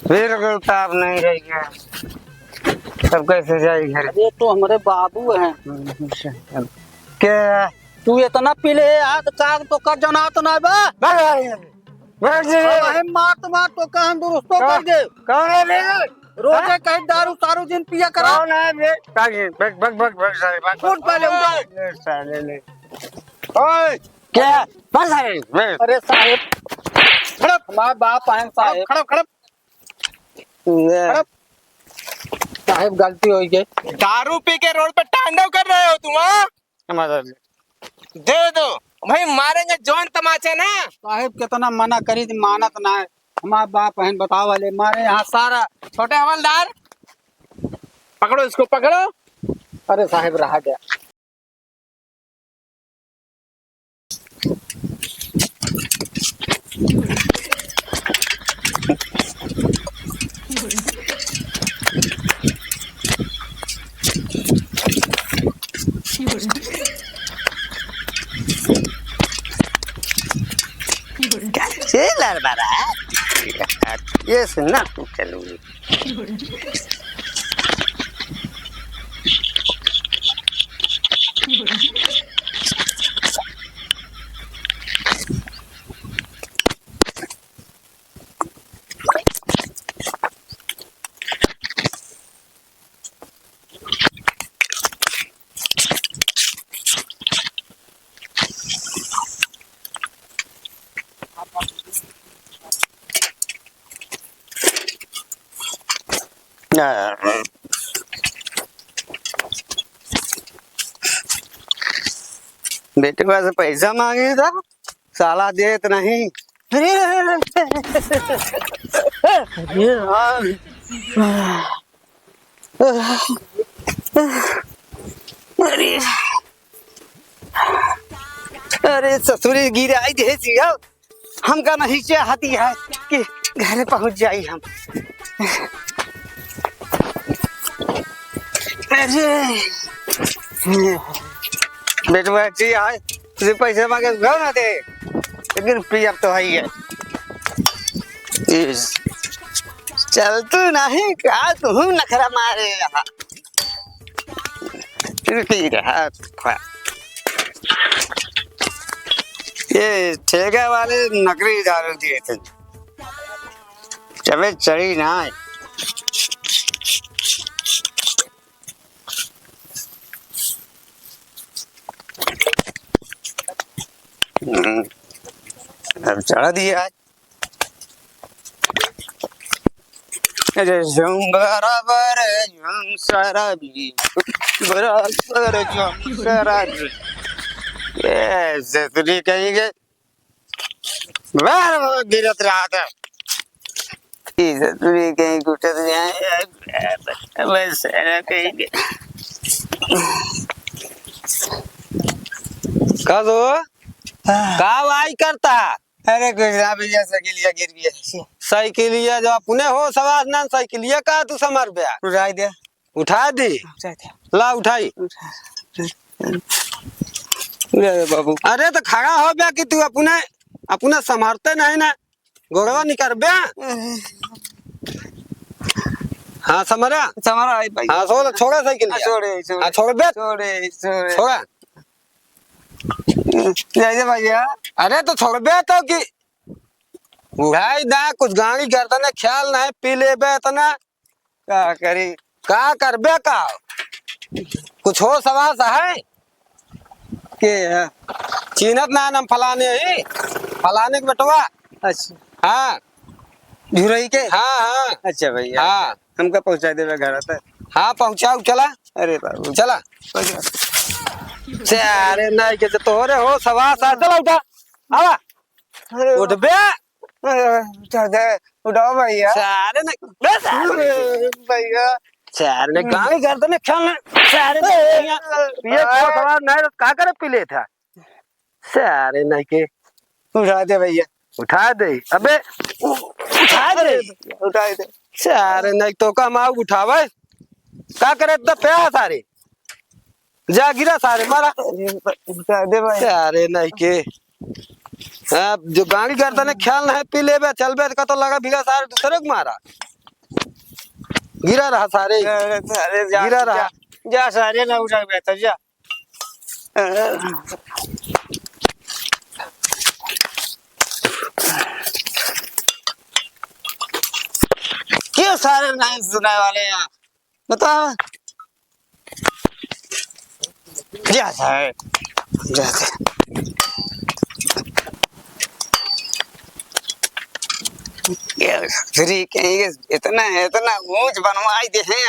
बिल्कुल ताप नहीं रहेगा। तब कैसे जाए घर? अरे तो हमारे बाबू हैं। क्या तू इतना पी ले यार तो कर जना तो ना बा मार तो का हम दुरुस्त कर दे। कौन है बे? रोजे कहीं दारू सारू दिन पिया करा। कौन है बे? ताकि बग बग बग बग सारे बग उठ पहले उठ। ले साले ले। ओए क्या बग सारे बे। अरे साहेब खड़प हमारे बाप आए साहेब। खड़प खड़प खड़प साहेब गलती हो गई। दारू पी के रोड पे तांडव कर रहे हो तुम? हाँ? हमारा दे दो भाई, मारेंगे जौन तमाचे ना। साहेब कितना मना करी थी मानत ना है। हमारे बाप बहन बताओ वाले मारे यहाँ सारा। छोटे हवलदार पकड़ो इसको, पकड़ो। अरे साहेब रहा गया। चल बड़ा ये सुनना तू चलूंगी। बेटे को ऐसे पैसा मांगे था, साला दे तो नहीं। अरे अरे ससुरी गिराई दे जिया, हमका नहीं चाहती है कि घर पहुंच जाई हम। बेटवा जी आए तुझे पैसे मांगे घर ना दे, लेकिन अब तो है ही है। चल तू नहीं का तू नखरा मारे यहाँ रहा। ये ठेका वाले नकली दारू दिए थे, चबे चढ़ी ना। अब चढ़ा दिया बराबर शराबी बराबर शराबी ये कहीं गए गिरत रहा था। कहीं घुटत कहीं का दो का वाई करता। अरे कुछ ना भैया साइकिलिया गिर गया। साइकिलिया जो अपने हो सवास ना साइकिलिया का तू समर बया उठा दे। उठा दी ला उठाई बाबू। अरे तो खड़ा हो गया कि तू अपने अपने संभालते नहीं ना, गोड़वा निकर बे। हाँ समरा समरा भाई। हाँ छोड़ छोड़ा साइकिल छोड़े छोड़ बे छोड़े छोड़ा भैया। अरे तो छोड़ बे तो कि भाई ना कुछ गाड़ी करता ना ख्याल नहीं पी ले बे इतना का करी का कर बे का कुछ हो सवास है के चीनत ना नम फलाने ही फलाने के बटवा। अच्छा हाँ झुरई के। हाँ हाँ अच्छा भैया हाँ हमका पहुंचा दे घर आता। हाँ पहुंचाऊ चला। अरे बाबू चला अरे नहीं के तोरे हो सवास चला उठा आवा उठ बे उठा दे उठाओ भैया। सारे ने भैया सारे ने गाड़ी करते ने खेलने सारे ये सवाल नहीं का करे पीले था। सारे नहीं के उठा दे भैया उठा दे। अबे उठा दे सारे नहीं तो का माँ उठावे का करे तो पे सारे जा गिरा सारे मारा उठा दे भाई। सारे नहीं के अब जो गाड़ी करता ने ख्याल नहीं पी ले बे चल बे का तो लगा भीगा सारे दूसरे को मारा गिरा रहा सारे अरे जा गिरा रहा जा सारे ना उठा बेहतर जा क्यों सारे नहीं सुनाए वाले यहाँ बता जा सारे जा फ्री कहीं इतना इतना ऊंच बनवाई दे हैं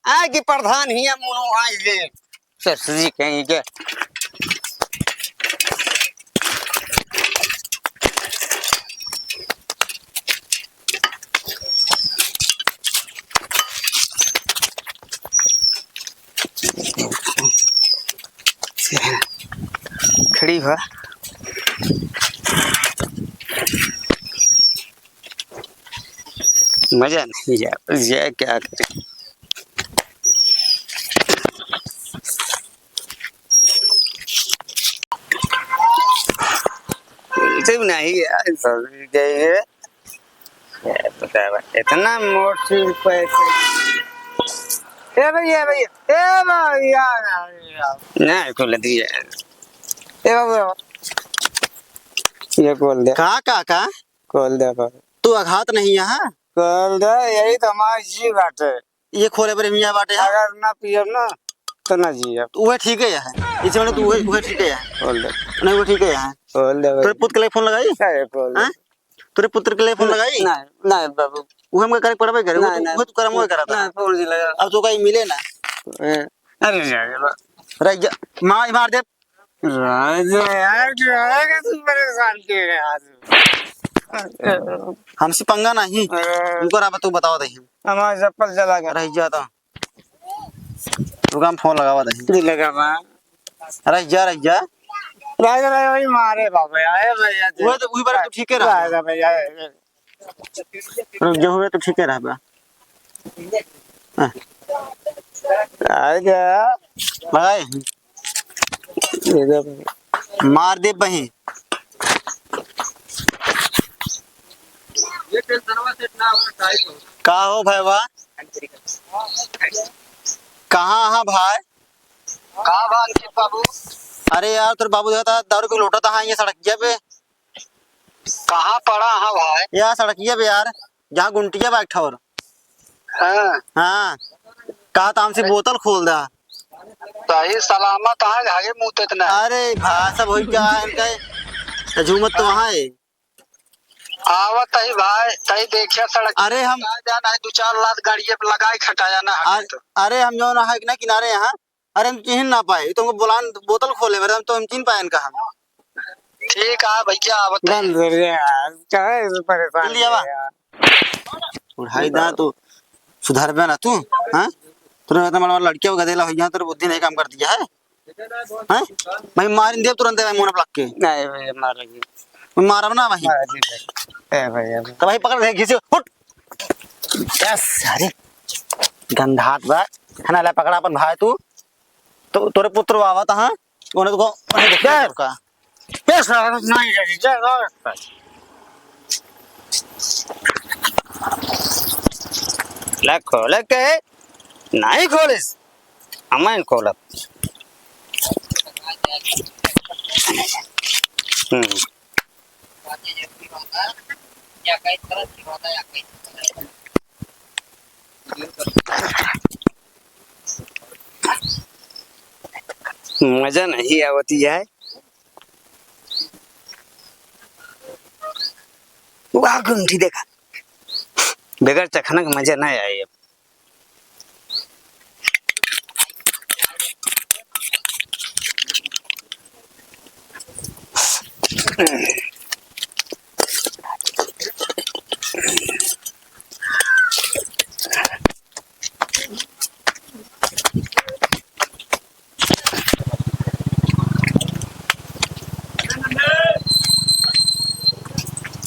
आई की प्रधान ही मुनो आई दे ससुरी कहीं के खड़ी हुआ मजा नहीं यार क्या करें सिर्फ नहीं यार पता है इतना मोटी पैसे ए भैया नहीं खोल दिया ये खोल दे कहाँ काका खोल दे तू अघात नहीं यहाँ खोल दे यही तो हमारी जी बात है ये खोले पर मियाँ बाटे अगर ना पिए ना तो ना जी वह ठीक है यहाँ इसे मैंने तू वह ठीक है यहाँ खोल दे नहीं वो ठीक है यहाँ खोल दे तेरे पुत्र के लिए फोन लगाई खोल दे तेरे पुत्र के लिए फोन लगाई नहीं नहीं बाबू वो हम करे पड़बे करे वो तू करम वो करा था फोन जी लगा अब तो कहीं मिले ना अरे यार राजा मार दे राजा यार क्या तू परेशान क्यों है आज हमसे पंगा नहीं उनको रहा तू बताओ दही हमारा चप्पल चला गया रह जाता रुका फोन लगावा दही लगा मां रह जा राजा भाई मारे बाबा आए भैया वो तो वही बार तो ठीक है रहा राजा भैया जो हुए तो ठीक है रहा राजा भाई मार दे बही का हो भाई वाह कहाँ हाँ भाई कहाँ भाग के बाबू अरे यार तेरे बाबू देखा दारू को लोटा था ये सड़किया पे कहाँ पड़ा हाँ भाई यार सड़किया पे यार जहाँ गुंटिया बैठ और हाँ कहा था हमसे बोतल खोल दा सही सलामत हाँ घागे मुँह इतना अरे भाई सब हो क्या है इनका झूमत तो वहाँ है आवत तही भाई तही देखिए सड़क अरे हम जाना है 2-4 लाख गाड़ी पे लगाई खटाया ना अरे हम जो ना है ना किनारे यहाँ अरे हम चिन्ह ना पाए तुमको बुलान बोतल खोले मेरे हम तो हम चिन्ह पाए इनका हम ठीक है भैया आवत परेशान उठाई दा तू सुधार बे ना तू हाँ तुरंत इतना बड़ा लड़कियों को गधेला यहाँ तेरे बुद्धि नहीं काम कर दिया है हैं मैं मार दे तुरंत मुंह पलक के नहीं भैया मारेगी मारब ना वही भैया तो वही पकड़ दे घिसे उठ यस अरे गंधात बा है ना ले पकड़ा अपन भाई तू तो तोरे पुत्र आवा था हाँ उन्हें तो उन्हें देख क्या का यस नहीं है जा ला खोल के नहीं खोलिस अमन खोल मजा नहीं आवती है वाह गुंठी देखा बगैर चखना का मजा नहीं आया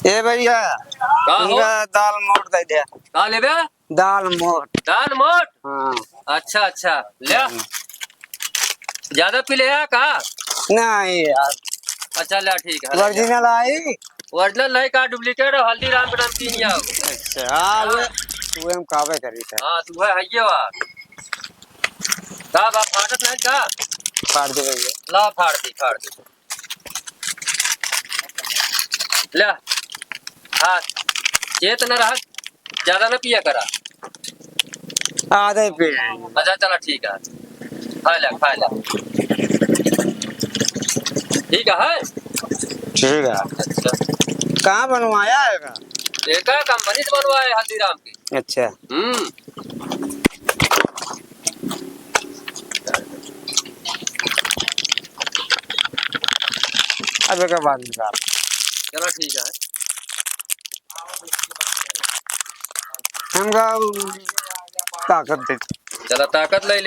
ए भैया दाल मोट दे दे का लेबे दाल मोट हाँ अच्छा अच्छा ले ज्यादा पी ले का नहीं यार अच्छा ला ठीक है ओरिजिनल आई। ओरिजिनल नहीं का डुप्लीकेट है हल्दीराम के नाम की आओ अच्छा हाँ वो हम कावे करी था। हाँ तू है ये वा का बा फाटत नहीं का फाड़ दे भैया। ला फाड़ दी ले हाँ चेत न रहा ज्यादा न पिया करा आधे पे अच्छा चला ठीक है खा ले ठीक है ठीक है। अच्छा कहाँ बनवाया है का? देखा कंपनी से बनवाए हल्दीराम की अच्छा अब का बाद निकाल। चलो ठीक है हमका ताकत दे। चलो ताकत ले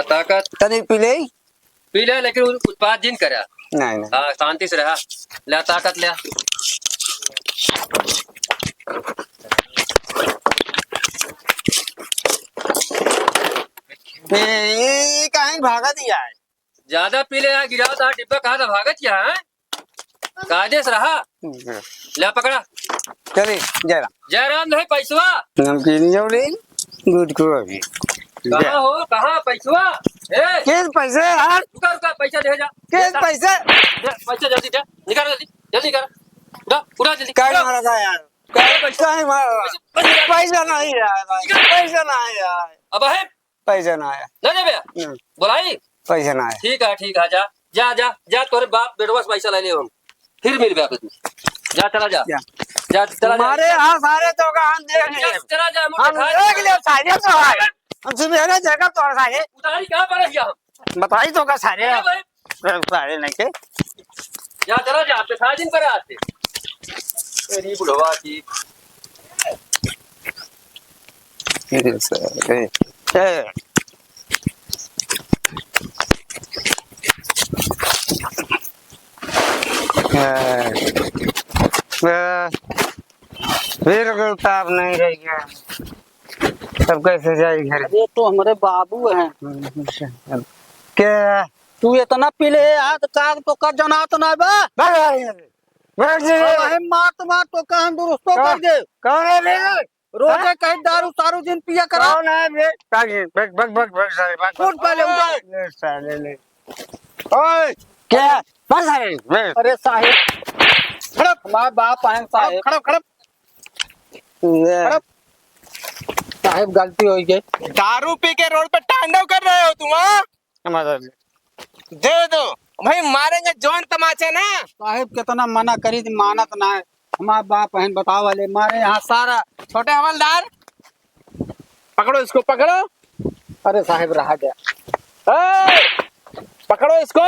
ताकत तनी पी ले लेकिन उत्पाद जिन करा नहीं हाँ शांति से रहा ले ताकत ले ये कहीं भागा दिया है। ज्यादा पी ले यहाँ गिरा था डिब्बा कहा था भागत क्या है कायदे से रहा ले पकड़ा चलिए जरा जयराम नहीं पैसवा नमकीन जोड़ी दूध को अभी कहाँ हो कहाँ पैसवा ए किस पैसे यार? रुका पैसा दे जा किस पैसे? पैसा जल्दी दे निकाल जल्दी कर उड़ा जल्दी क्या मारा था यार? पैसा नहीं मारा। पैसा नहीं आया भाई। पैसा नहीं आया। अब है पैसा ना आया। ना दे बे बोलाई पैसा ना आया। ठीक है जा तोरे बाप बेटवा से पैसा ले ले हम फिर मिल बे जा चला जा चला हमारे यहाँ सारे तो का हम देख लिए। चला जा हम देख लिए सारे तो आए। हम सुबह जगह तो सारे उतारी कहाँ पर है हम बताई तो का सारे सारे नहीं के जा चला जा आपके साथ दिन पर आते मेरी बुढ़वा की फिर ताप नहीं रह गया। सब कैसे जाए घर? ये तो हमारे बाबू हैं। क्या तू इतना पी ले यार तो कर जना तो ना बा मार तो का हम दुरुस्तो कर दे। कौन है बे? रोजे कहीं दारू सारू दिन पिया करा। कौन है बे? बग सारे कौन पहले उठा साले ले। ओए क्या बस सारे अरे साहिब खड़प हमारे बाप आए साहिब खड़प साहिब गलती हो गई। दारू पी के रोड पे तांडव कर रहे हो तुम हाँ? दे दो भाई मारेंगे जौन तमाचे ना। साहिब कितना मना करी थी मानत ना है। हमारे बाप बहन बताओ वाले मारे यहाँ सारा। छोटे हवलदार पकड़ो इसको पकड़ो। अरे साहिब रहा गया। पकड़ो इसको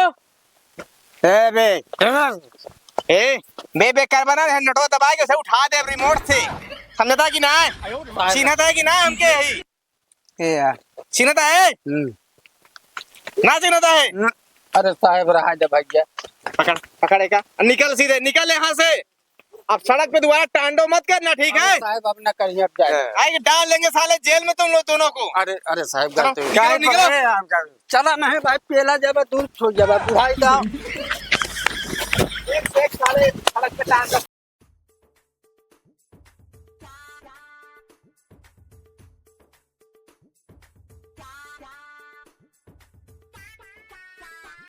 ए बे ए बे कर बना नटो दबा के उसे उठा दे रिमोट से समझता कि ना चिन्हता है कि ना हमके यही ए यार चिन्हता है ना चिन्हता है। अरे साहिब रहा दे भैया पकड़ेगा निकल सीधे निकल यहाँ से। अब सड़क पे दोबारा टांडो मत करना ठीक है साहिब अब न करिए अब जाए आएंगे डाल लेंगे साले जेल में तुम लोग दोनों को। अरे साहिब गलती हुई। निकलो, निकलो। चला नहीं भाई पेला जाबे दूर छोड़ जाबे बुढ़ाई का एक साले सड़क पे टांडो